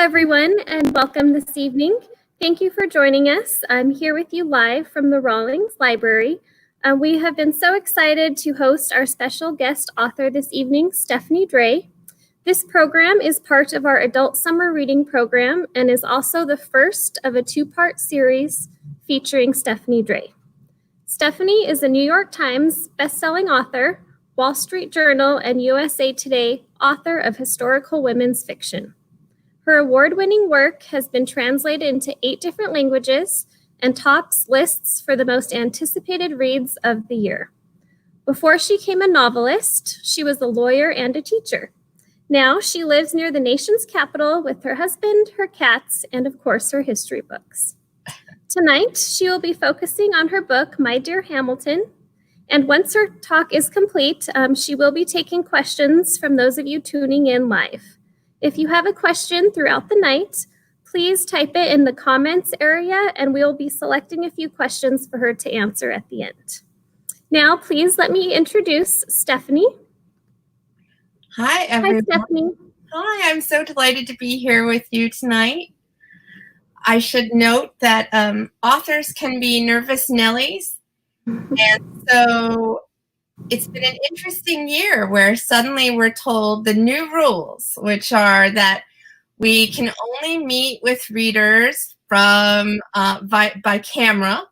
everyone, and welcome this evening. Thank you for joining us. I'm here with you live from the Rawlings Library. We have been so excited to host our special guest author this evening, Stephanie Dray. This program is part of our adult summer reading program and is also the first of a two-part series featuring Stephanie Dray. Stephanie is a New York Times bestselling author, Wall Street Journal, and USA Today author of historical women's fiction. Her award-winning work has been translated into 8 different languages and tops lists for the most anticipated reads of the year. Before she became a novelist, she was a lawyer and a teacher. Now she lives near the nation's capital with her husband, her cats, and of course her history books. Tonight, she will be focusing on her book, My Dear Hamilton, and once her talk is complete, she will be taking questions from those of you tuning in live. If you have a question throughout the night, please type it in the comments area and we'll be selecting a few questions for her to answer at the end. Now, please let me introduce Stephanie. Hi, everyone. Hi, Stephanie. Hi, I'm so delighted to be here with you tonight. I should note that authors can be nervous Nellies. And so it's been an interesting year where suddenly we're told the new rules, which are that we can only meet with readers from by camera,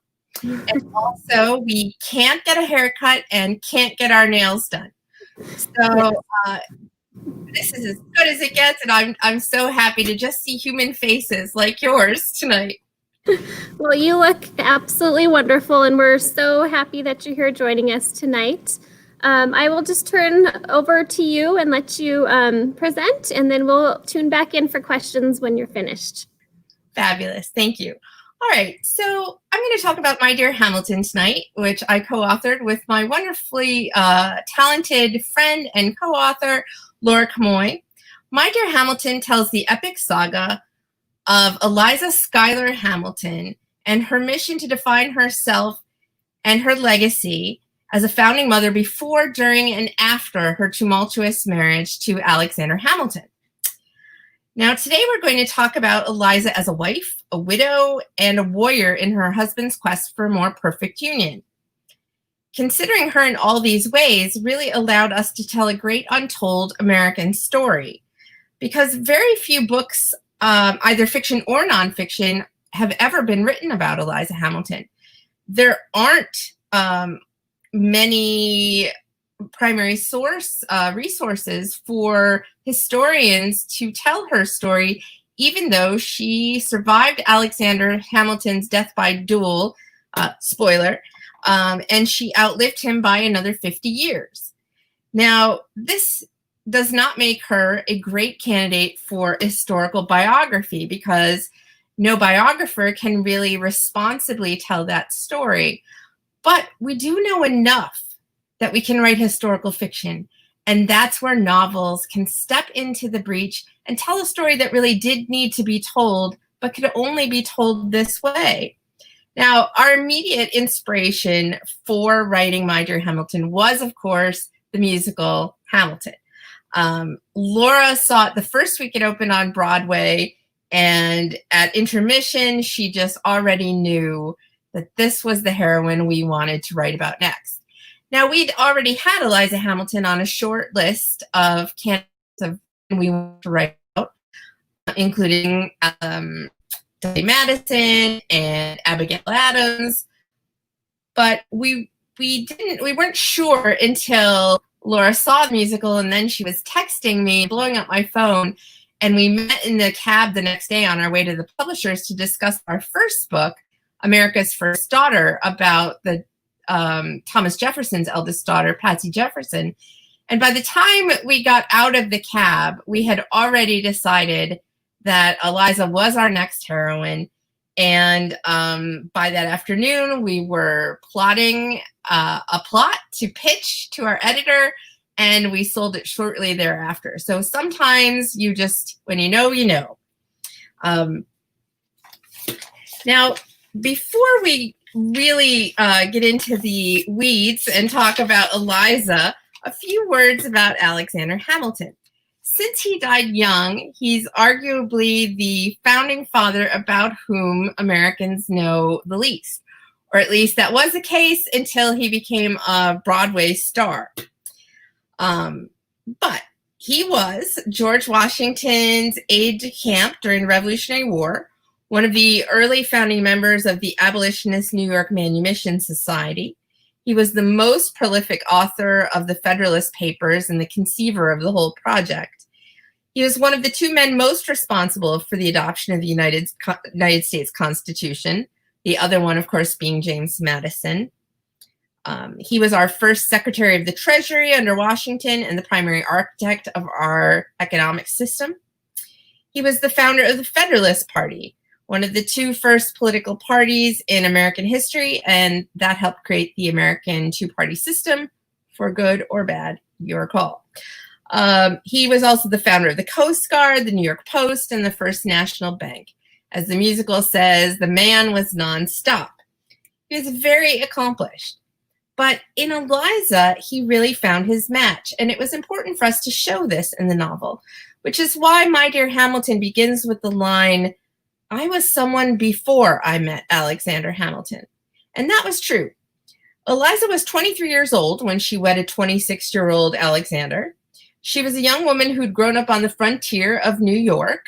and also we can't get a haircut and can't get our nails done. So this is as good as it gets, and I'm so happy to just see human faces like yours tonight. Well, you look absolutely wonderful, and we're so happy that you're here joining us tonight. I will just turn over to you and let you present, and then we'll tune back in for questions when you're finished. Fabulous. Thank you. All right. So I'm going to talk about My Dear Hamilton tonight, which I co-authored with my wonderfully talented friend and co-author, Laura Camoy. My Dear Hamilton tells the epic saga of Eliza Schuyler Hamilton and her mission to define herself and her legacy as a founding mother before, during, and after her tumultuous marriage to Alexander Hamilton. Now, today we're going to talk about Eliza as a wife, a widow, and a warrior in her husband's quest for a more perfect union. Considering her in all these ways really allowed us to tell a great untold American story, because very few books, either fiction or nonfiction, have ever been written about Eliza Hamilton. There aren't many primary source resources for historians to tell her story, even though she survived Alexander Hamilton's death by duel, spoiler, and she outlived him by another 50 years. Now, this does not make her a great candidate for historical biography because no biographer can really responsibly tell that story. But we do know enough that we can write historical fiction, and that's where novels can step into the breach and tell a story that really did need to be told, but could only be told this way. Now, our immediate inspiration for writing My Dear Hamilton was, of course, the musical Hamilton. Laura saw it the first week it opened on Broadway, and at intermission, she just already knew that this was the heroine we wanted to write about next. Now, we'd already had Eliza Hamilton on a short list of candidates of we wanted to write about, including Dottie Madison and Abigail Adams, but we weren't sure until Laura saw the musical, and then she was texting me, blowing up my phone, and we met in the cab the next day on our way to the publishers to discuss our first book, America's First Daughter, about the Thomas Jefferson's eldest daughter, Patsy Jefferson. And by the time we got out of the cab, we had already decided that Eliza was our next heroine. And by that afternoon, we were plotting a plot to pitch to our editor, and we sold it shortly thereafter. So sometimes you just, when you know, you know. Now, before we really get into the weeds and talk about Eliza, a few words about Alexander Hamilton. Since he died young, he's arguably the founding father about whom Americans know the least. Or at least that was the case until he became a Broadway star. But he was George Washington's aide-de-camp during the Revolutionary War, one of the early founding members of the abolitionist New York Manumission Society. He was the most prolific author of the Federalist Papers and the conceiver of the whole project. He was one of the two men most responsible for the adoption of the United States Constitution, the other one, of course, being James Madison. He was our first Secretary of the Treasury under Washington and the primary architect of our economic system. He was the founder of the Federalist Party, one of the two first political parties in American history, and that helped create the American two-party system. For good or bad, your call. He was also the founder of the Coast Guard, the New York Post, and the First National Bank. As the musical says, the man was nonstop. He was very accomplished. But in Eliza, he really found his match, and it was important for us to show this in the novel, which is why My Dear Hamilton begins with the line, "I was someone before I met Alexander Hamilton." And that was true. Eliza was 23 years old when she wedded 26-year-old Alexander. She was a young woman who'd grown up on the frontier of New York.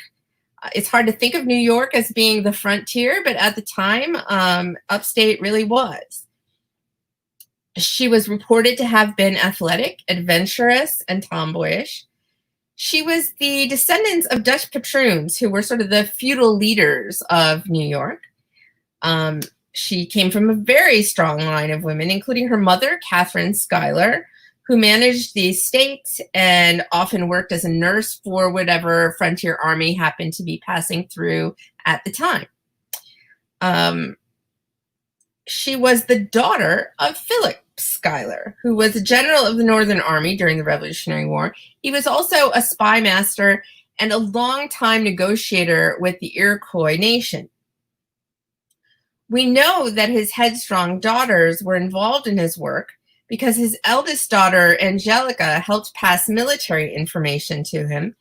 It's hard to think of New York as being the frontier, but at the time, upstate really was. She was reported to have been athletic, adventurous, and tomboyish. She was the descendant of Dutch patroons who were sort of the feudal leaders of New York. She came from a very strong line of women, including her mother, Catherine Schuyler, who managed the estate and often worked as a nurse for whatever frontier army happened to be passing through at the time. She was the daughter of Philip Schuyler, who was a general of the Northern Army during the Revolutionary War. He was also a spy master and a longtime negotiator with the Iroquois nation. We know that his headstrong daughters were involved in his work because his eldest daughter, Angelica, helped pass military information to him,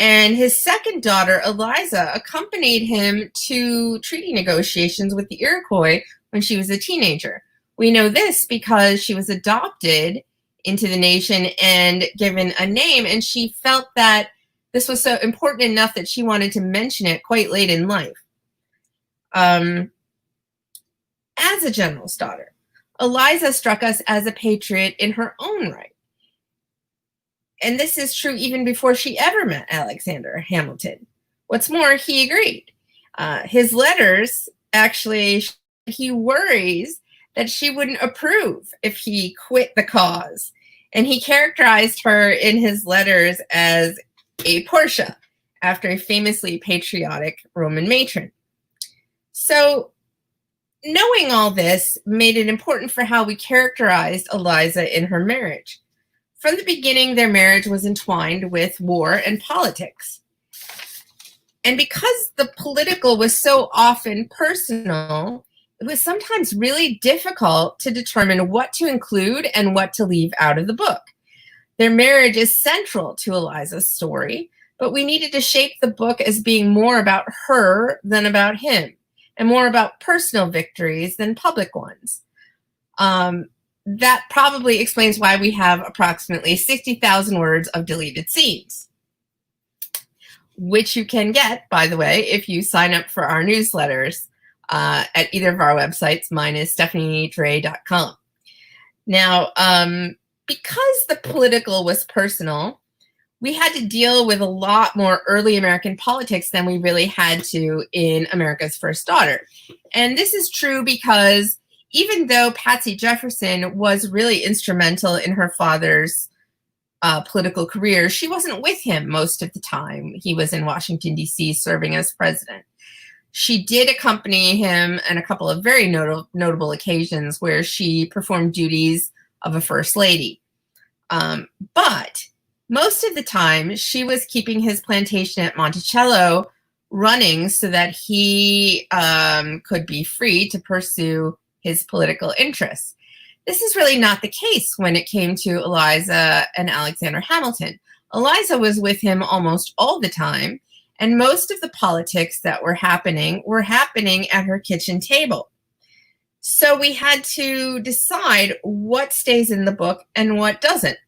and his second daughter, Eliza, accompanied him to treaty negotiations with the Iroquois when she was a teenager. We know this because she was adopted into the nation and given a name, and she felt that this was so important enough that she wanted to mention it quite late in life. As a general's daughter, Eliza struck us as a patriot in her own right. And this is true even before she ever met Alexander Hamilton. What's more, he agreed. His letters, actually, he worries that she wouldn't approve if he quit the cause. And he characterized her in his letters as a Portia, after a famously patriotic Roman matron. So knowing all this made it important for how we characterized Eliza in her marriage. From the beginning, their marriage was entwined with war and politics. And because the political was so often personal, it was sometimes really difficult to determine what to include and what to leave out of the book. Their marriage is central to Eliza's story, but we needed to shape the book as being more about her than about him, and more about personal victories than public ones. That probably explains why we have approximately 60,000 words of deleted scenes, which you can get, by the way, if you sign up for our newsletters at either of our websites. Mine is stephaniedray.com. Now, because the political was personal, we had to deal with a lot more early American politics than we really had to in America's First Daughter. And this is true because even though Patsy Jefferson was really instrumental in her father's political career, she wasn't with him most of the time. He was in Washington, D.C. serving as president. She did accompany him on a couple of very notable occasions where she performed duties of a first lady. But most of the time, she was keeping his plantation at Monticello running so that he could be free to pursue his political interests. This is really not the case when it came to Eliza and Alexander Hamilton. Eliza was with him almost all the time, and most of the politics that were happening at her kitchen table. So we had to decide what stays in the book and what doesn't.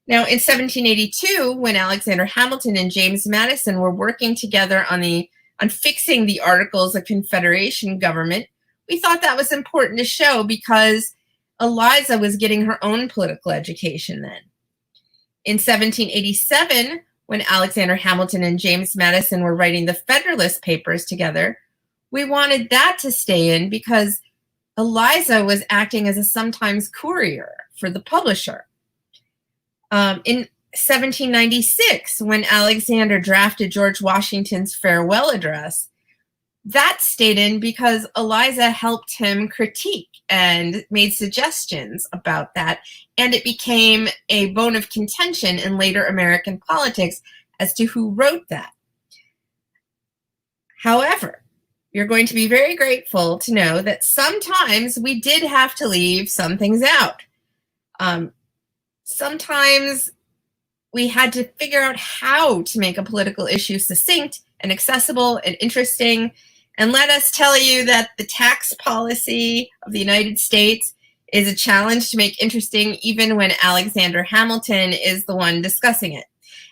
Now, in 1782, when Alexander Hamilton and James Madison were working together on fixing the Articles of Confederation government, we thought that was important to show because Eliza was getting her own political education then. In 1787, when Alexander Hamilton and James Madison were writing the Federalist Papers together, we wanted that to stay in because Eliza was acting as a sometimes courier for the publisher. In 1796, when Alexander drafted George Washington's farewell address, that stayed in because Eliza helped him critique and made suggestions about that, and it became a bone of contention in later American politics as to who wrote that. However, you're going to be very grateful to know that sometimes we did have to leave some things out. Sometimes we had to figure out how to make a political issue succinct and accessible and interesting. And let us tell you that the tax policy of the United States is a challenge to make interesting even when Alexander Hamilton is the one discussing it.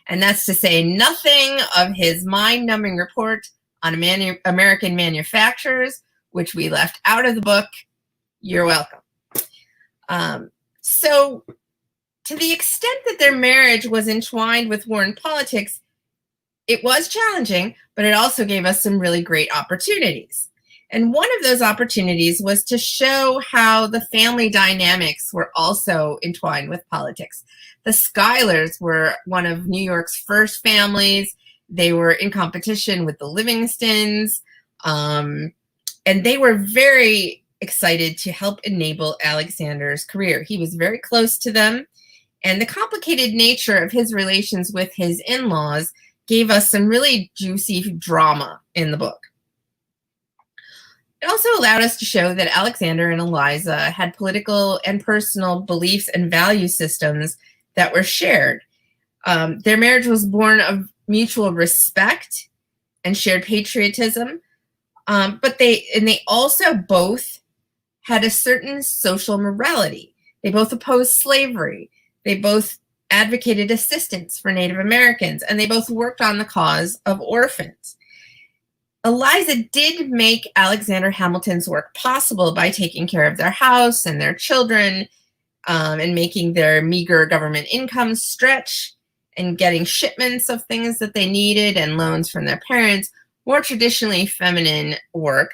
And that's to say nothing of his mind-numbing report on American manufacturers, which we left out of the book. You're welcome. So to the extent that their marriage was entwined with war and politics, it was challenging, but it also gave us some really great opportunities. And one of those opportunities was to show how the family dynamics were also entwined with politics. The Schuylers were one of New York's first families. They were in competition with the Livingstons, and they were very excited to help enable Alexander's career. He was very close to them, and the complicated nature of his relations with his in-laws gave us some really juicy drama in the book. It also allowed us to show that Alexander and Eliza had political and personal beliefs and value systems that were shared. Their marriage was born of mutual respect and shared patriotism, but they also both had a certain social morality. They both opposed slavery. They both advocated assistance for Native Americans, and they both worked on the cause of orphans. Eliza did make Alexander Hamilton's work possible by taking care of their house and their children, and making their meager government income stretch, and getting shipments of things that they needed and loans from their parents, more traditionally feminine work.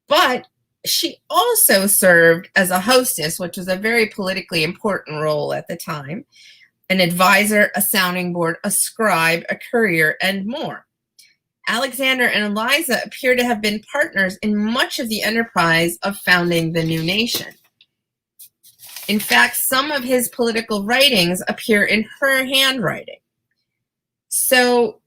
But she also served as a hostess, which was a very politically important role at the time, an advisor, a sounding board, a scribe, a courier, and more. Alexander and Eliza appear to have been partners in much of the enterprise of founding the new nation. In fact, some of his political writings appear in her handwriting. So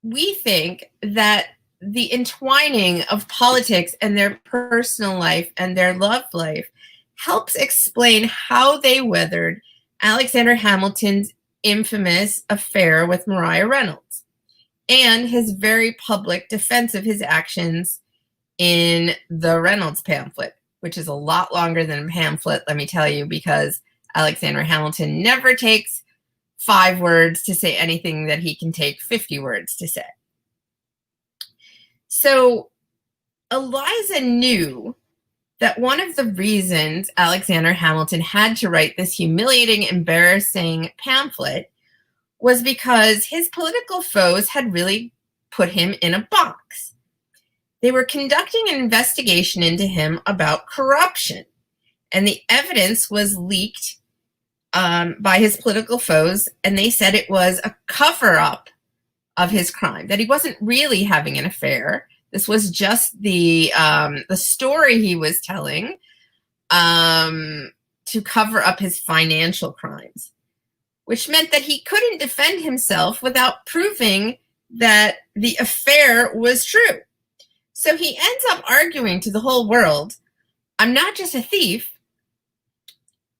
we think that the entwining of politics and their personal life and their love life helps explain how they weathered Alexander Hamilton's infamous affair with Maria Reynolds and his very public defense of his actions in the Reynolds pamphlet, which is a lot longer than a pamphlet, let me tell you, because Alexander Hamilton never takes 5 words to say anything that he can take 50 words to say. So Eliza knew that one of the reasons Alexander Hamilton had to write this humiliating, embarrassing pamphlet was because his political foes had really put him in a box. They were conducting an investigation into him about corruption, and the evidence was leaked by his political foes, and they said it was a cover-up of his crime, that he wasn't really having an affair. This was just the story he was telling to cover up his financial crimes, which meant that he couldn't defend himself without proving that the affair was true. So he ends up arguing to the whole world, I'm not just a thief,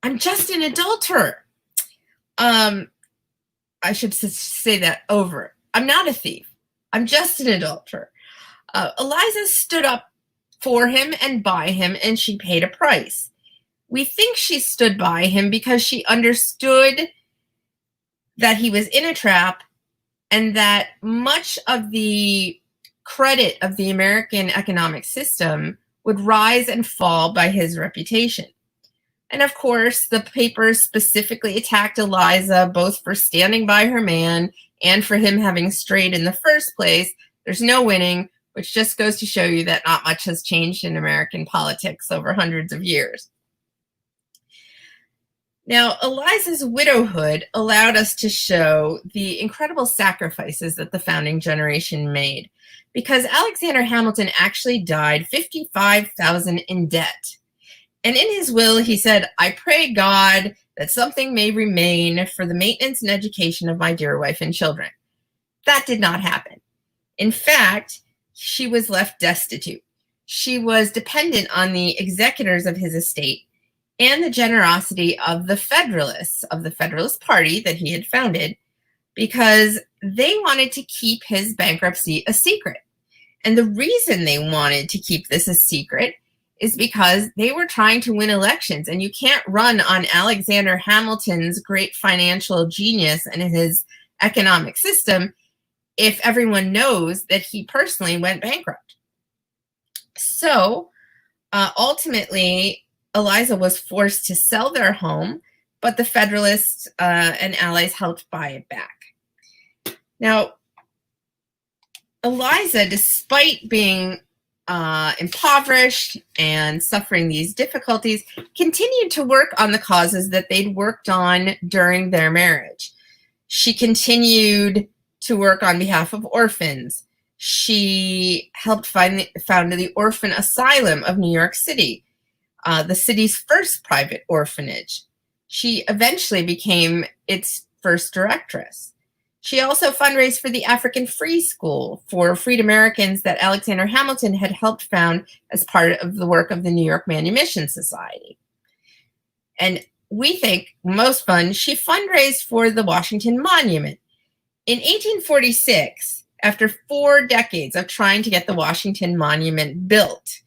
I'm just an adulterer. I should say that over. I'm not a thief. I'm just an adulterer. Eliza stood up for him and by him, and she paid a price. We think she stood by him because she understood that he was in a trap and that much of the credit of the American economic system would rise and fall by his reputation. And of course, the papers specifically attacked Eliza both for standing by her man and for him having strayed in the first place. There's no winning, which just goes to show you that not much has changed in American politics over hundreds of years. Now, Eliza's widowhood allowed us to show the incredible sacrifices that the founding generation made, because Alexander Hamilton actually died $55,000 in debt. And in his will, he said, "I pray God that something may remain for the maintenance and education of my dear wife and children." That did not happen. In fact, she was left destitute. She was dependent on the executors of his estate and the generosity of the Federalist Party that he had founded, because they wanted to keep his bankruptcy a secret. And the reason they wanted to keep this a secret is because they were trying to win elections, and you can't run on Alexander Hamilton's great financial genius and his economic system if everyone knows that he personally went bankrupt. So ultimately, Eliza was forced to sell their home, but the Federalists and allies helped buy it back. Now, Eliza, despite being impoverished and suffering these difficulties, continued to work on the causes that they'd worked on during their marriage. She continued to work on behalf of orphans. She helped found the Orphan Asylum of New York City, the city's first private orphanage. She eventually became its first directress. She also fundraised for the African Free School for freed Americans that Alexander Hamilton had helped found as part of the work of the New York Manumission Society. And we think, most fun, she fundraised for the Washington Monument. In 1846, after 4 decades of trying to get the Washington Monument built,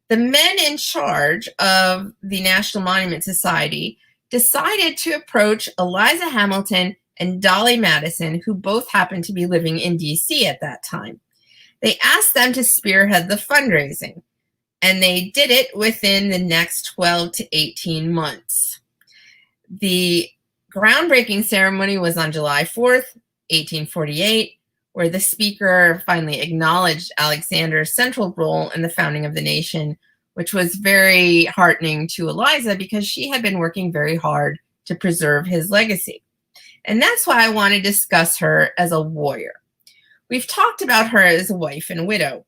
the men in charge of the National Monument Society decided to approach Eliza Hamilton and Dolly Madison, who both happened to be living in D.C. at that time. They asked them to spearhead the fundraising, and they did it within the next 12 to 18 months. The groundbreaking ceremony was on July 4th, 1848, where the speaker finally acknowledged Alexander's central role in the founding of the nation, which was very heartening to Eliza because she had been working very hard to preserve his legacy. And that's why I want to discuss her as a warrior. We've talked about her as a wife and widow,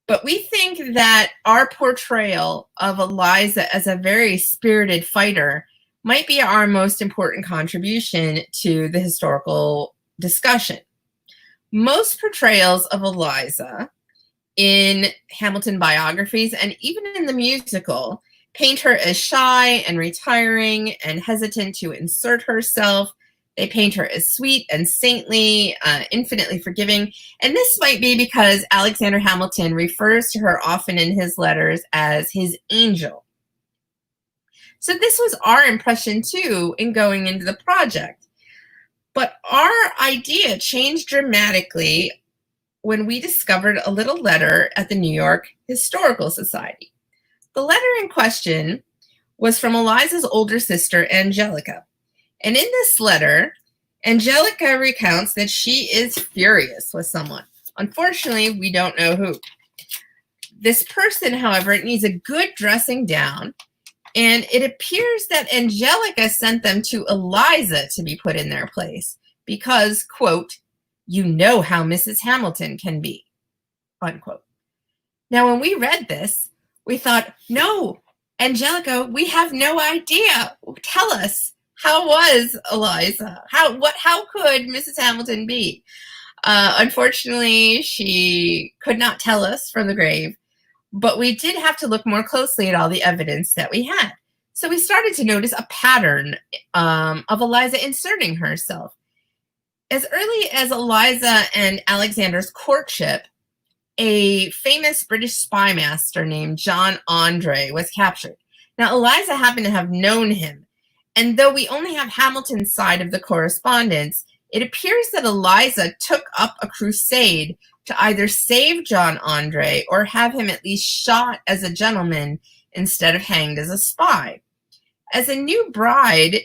but we think that our portrayal of Eliza as a very spirited fighter might be our most important contribution to the historical discussion. Most portrayals of Eliza in Hamilton biographies and even in the musical paint her as shy and retiring and hesitant to insert herself. They paint her as sweet and saintly, infinitely forgiving. And this might be because Alexander Hamilton refers to her often in his letters as his angel. So this was our impression too in going into the project. But our idea changed dramatically when we discovered a little letter at the New York Historical Society. The letter in question was from Eliza's older sister, Angelica. And in this letter, Angelica recounts that she is furious with someone. Unfortunately, we don't know who. This person, however, needs a good dressing down, and it appears that Angelica sent them to Eliza to be put in their place because, quote, "you know how Mrs. Hamilton can be," unquote. Now, when we read this, we thought, no, Angelica, we have no idea. Tell us. How was Eliza? How could Mrs. Hamilton be? Unfortunately, she could not tell us from the grave, but we did have to look more closely at all the evidence that we had. So we started to notice a pattern of Eliza inserting herself. As early as Eliza and Alexander's courtship, a famous British spy master named John Andre was captured. Now, Eliza happened to have known him, and though we only have Hamilton's side of the correspondence, it appears that Eliza took up a crusade to either save John Andre or have him at least shot as a gentleman instead of hanged as a spy. As a new bride,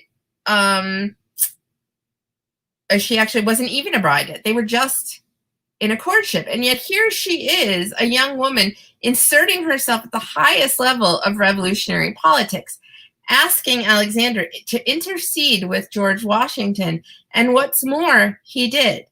she actually wasn't even a bride yet. They were just in a courtship. And yet here she is, a young woman, inserting herself at the highest level of revolutionary politics, asking Alexander to intercede with George Washington. And what's more, he did.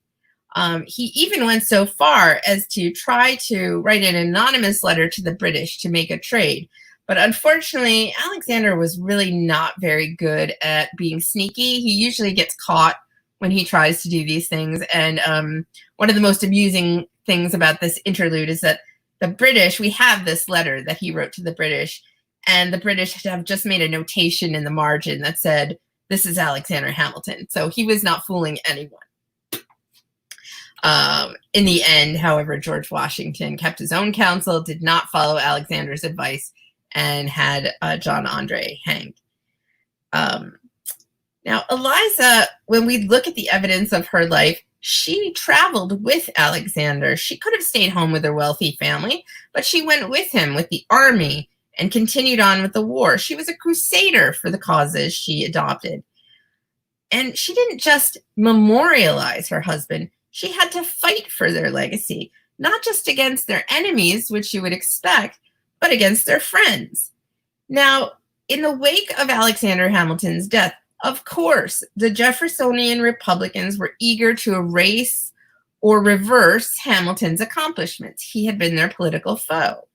He even went so far as to try to write an anonymous letter to the British to make a trade. But unfortunately, Alexander was really not very good at being sneaky. He usually gets caught when he tries to do these things. And one of the most amusing things about this interlude is that the British, we have this letter that he wrote to the British, and the British have just made a notation in the margin that said, "This is Alexander Hamilton." So he was not fooling anyone. In the end, however, George Washington kept his own counsel, did not follow Alexander's advice, and had John Andre hanged. Now, Eliza, when we look at the evidence of her life, she traveled with Alexander. She could have stayed home with her wealthy family, but she went with him with the army and continued on with the war. She was a crusader for the causes she adopted. And she didn't just memorialize her husband. She had to fight for their legacy, not just against their enemies, which you would expect, but against their friends. Now, in the wake of Alexander Hamilton's death, of course, the Jeffersonian Republicans were eager to erase or reverse Hamilton's accomplishments. He had been their political foe.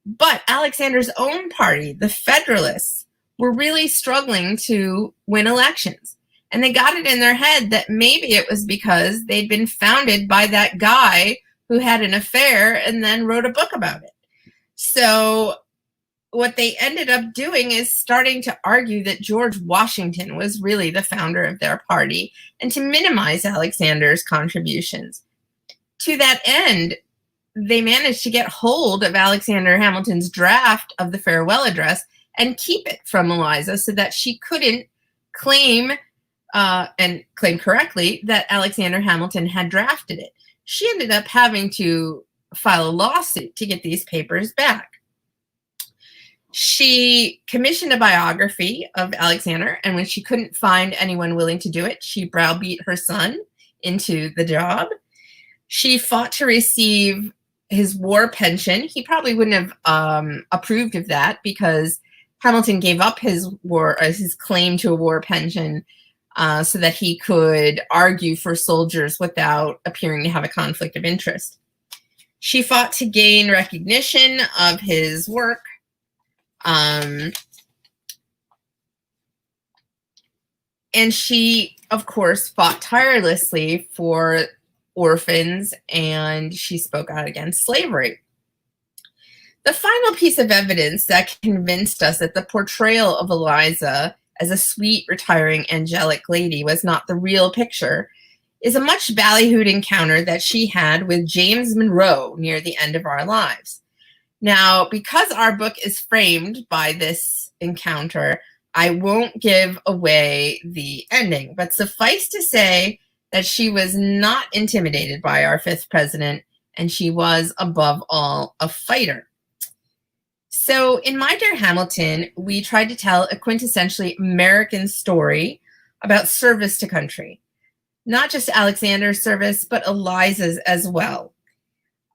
But Alexander's own party, the Federalists, were really struggling to win elections. And they got it in their head that maybe it was because they'd been founded by that guy who had an affair and then wrote a book about it. So what they ended up doing is starting to argue that George Washington was really the founder of their party and to minimize Alexander's contributions. To that end, they managed to get hold of Alexander Hamilton's draft of the farewell address and keep it from Eliza so that she couldn't claim and claim correctly that Alexander Hamilton had drafted it. She ended up having to file a lawsuit to get these papers back. She commissioned a biography of Alexander, and when she couldn't find anyone willing to do it, she browbeat her son into the job. She fought to receive his war pension. He probably wouldn't have approved of that because Hamilton gave up his claim to a war pension so that he could argue for soldiers without appearing to have a conflict of interest. She fought to gain recognition of his work. And she, of course, fought tirelessly for orphans, and she spoke out against slavery. The final piece of evidence that convinced us that the portrayal of Eliza as a sweet, retiring, angelic lady was not the real picture is a much ballyhooed encounter that she had with James Monroe near the end of our lives. Now, because our book is framed by this encounter, I won't give away the ending, but suffice to say that she was not intimidated by our fifth president, and she was, above all, a fighter. So in My Dear Hamilton, we tried to tell a quintessentially American story about service to country. Not just Alexander's service, but Eliza's as well.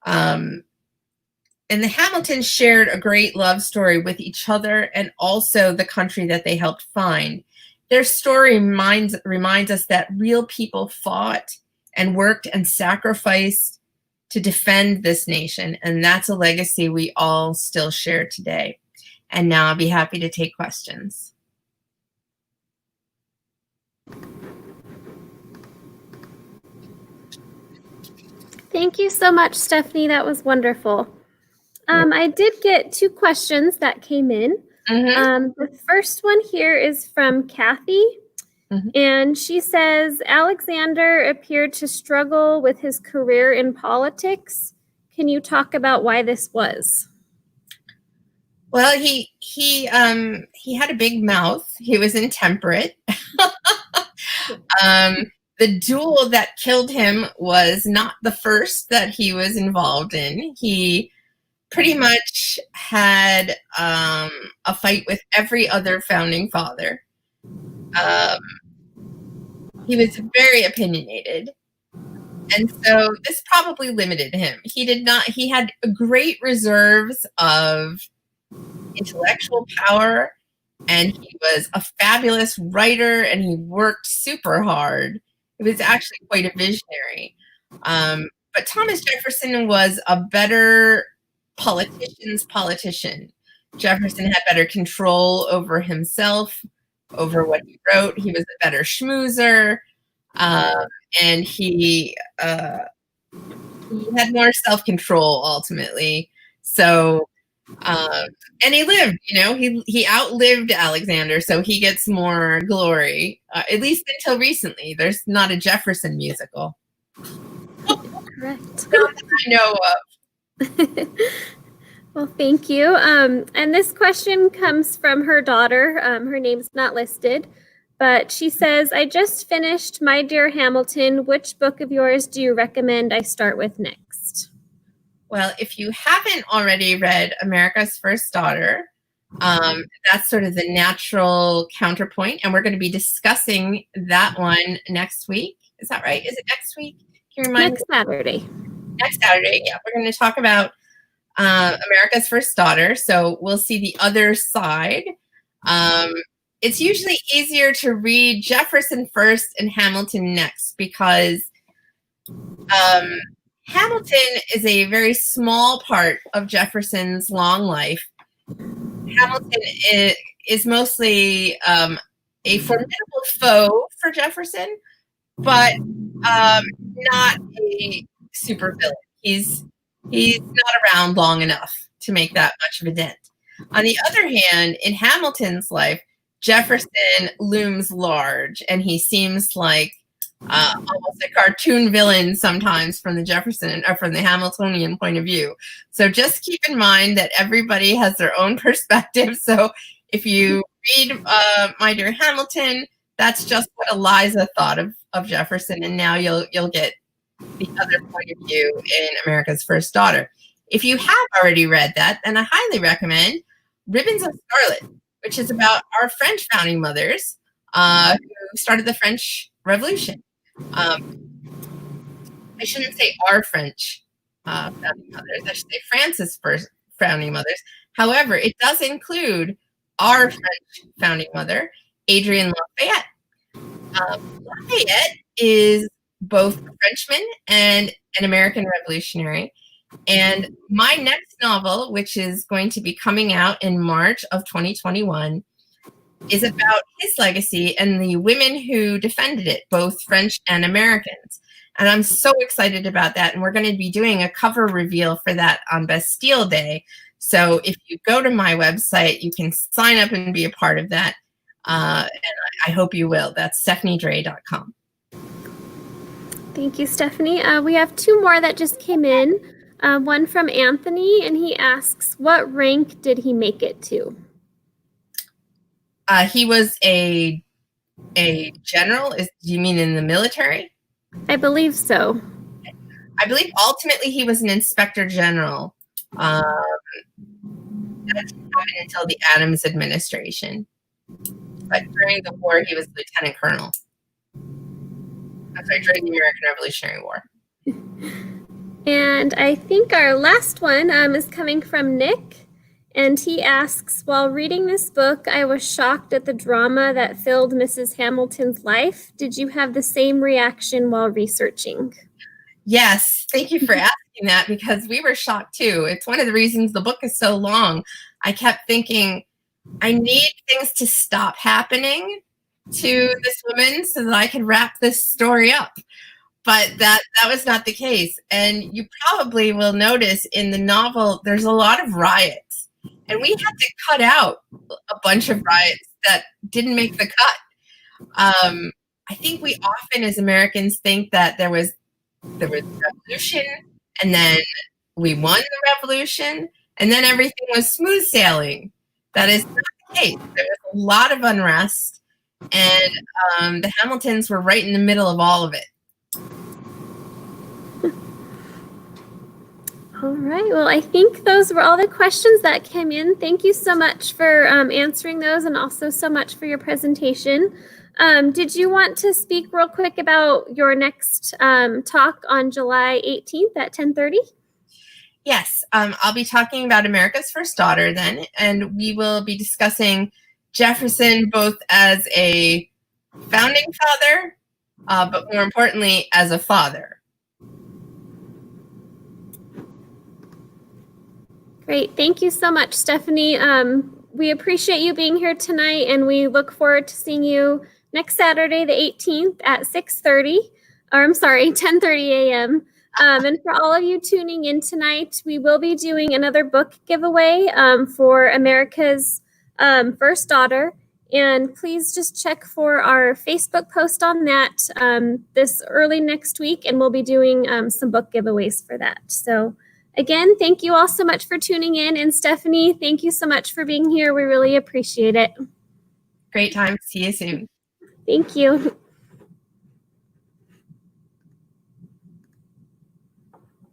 And the Hamiltons shared a great love story with each other and also the country that they helped find. Their story reminds us that real people fought and worked and sacrificed to defend this nation, and that's a legacy we all still share today. And now I'll be happy to take questions. Thank you so much, Stephanie. That was wonderful. I did get 2 questions that came in. The first one here is from Kathy. And she says, Alexander appeared to struggle with his career in politics. Can you talk about why this was? Well, he had a big mouth. He was intemperate. The duel that killed him was not the first that he was involved in. He pretty much had a fight with every other founding father. He was very opinionated. And so this probably limited him. He had great reserves of intellectual power, and he was a fabulous writer, and he worked super hard. He was actually quite a visionary. But Thomas Jefferson was a better politician's politician. Jefferson had better control over himself, over what he wrote. He was a better schmoozer, and he had more self-control ultimately. So, and he lived, he outlived Alexander, so he gets more glory, at least until recently. There's not a Jefferson musical. Correct. Not that I know of. Well, thank you. And this question comes from her daughter. Her name's not listed, but she says, I just finished My Dear Hamilton. Which book of yours do you recommend I start with next? Well, if you haven't already read America's First Daughter, that's sort of the natural counterpoint, and we're going to be discussing that one next week. Is that right? Is it next week? Can you remind Next Saturday. Next Saturday, yeah. We're going to talk about America's First Daughter, so we'll see the other side. It's usually easier to read Jefferson first and Hamilton next because Hamilton is a very small part of Jefferson's long life. Hamilton is mostly a formidable foe for Jefferson, but not a super villain. He's not around long enough to make that much of a dent. On the other hand, in Hamilton's life, Jefferson looms large, and he seems like almost a cartoon villain sometimes from the Jefferson or from the Hamiltonian point of view. So just keep in mind that everybody has their own perspective. So if you read My Dear Hamilton, that's just what Eliza thought of Jefferson, and now you'll get the other point of view in America's First Daughter. If you have already read that, then I highly recommend Ribbons of Scarlet, which is about our French founding mothers who started the French Revolution. I shouldn't say our French founding mothers. I should say France's first founding mothers. However, it does include our French founding mother, Adrienne Lafayette. Lafayette is both a Frenchman and an American revolutionary. And my next novel, which is going to be coming out in March of 2021, is about his legacy and the women who defended it, both French and Americans. And I'm so excited about that. And we're going to be doing a cover reveal for that on Bastille Day. So if you go to my website, you can sign up and be a part of that. And I hope you will. That's stephaniedray.com. Thank you, Stephanie. We have two more that just came in. One from Anthony, and he asks, what rank did he make it to? He was a general. Do you mean in the military? I believe so. I believe ultimately he was an inspector general. That didn't happen until the Adams administration. But during the war, he was lieutenant colonel. I'm sorry, during the American Revolutionary War. And I think our last one is coming from Nick. And he asks, while reading this book, I was shocked at the drama that filled Mrs. Hamilton's life. Did you have the same reaction while researching? Yes, thank you for asking that, because we were shocked too. It's one of the reasons the book is so long. I kept thinking, I need things to stop happening to this woman so that I can wrap this story up. But that was not the case. And you probably will notice in the novel, there's a lot of riots. And we had to cut out a bunch of riots that didn't make the cut. I think we often as Americans think that there was a revolution and then we won the revolution and then everything was smooth sailing. That is not the case. There was a lot of unrest, and the Hamiltons were right in the middle of all of it. All right. Well, I think those were all the questions that came in. Thank you so much for answering those, and also so much for your presentation. Did you want to speak real quick about your next talk on July 18th at 10:30? Yes, I'll be talking about America's First Daughter then, and we will be discussing Jefferson both as a founding father, but more importantly, as a father. Great. Thank you so much, Stephanie. We appreciate you being here tonight, and we look forward to seeing you next Saturday, the 18th at 10:30 a.m. And for all of you tuning in tonight, we will be doing another book giveaway for America's First Daughter. And please just check for our Facebook post on that this early next week, and we'll be doing some book giveaways for that. So again, thank you all so much for tuning in. And Stephanie, thank you so much for being here. We really appreciate it. Great time. See you soon. Thank you.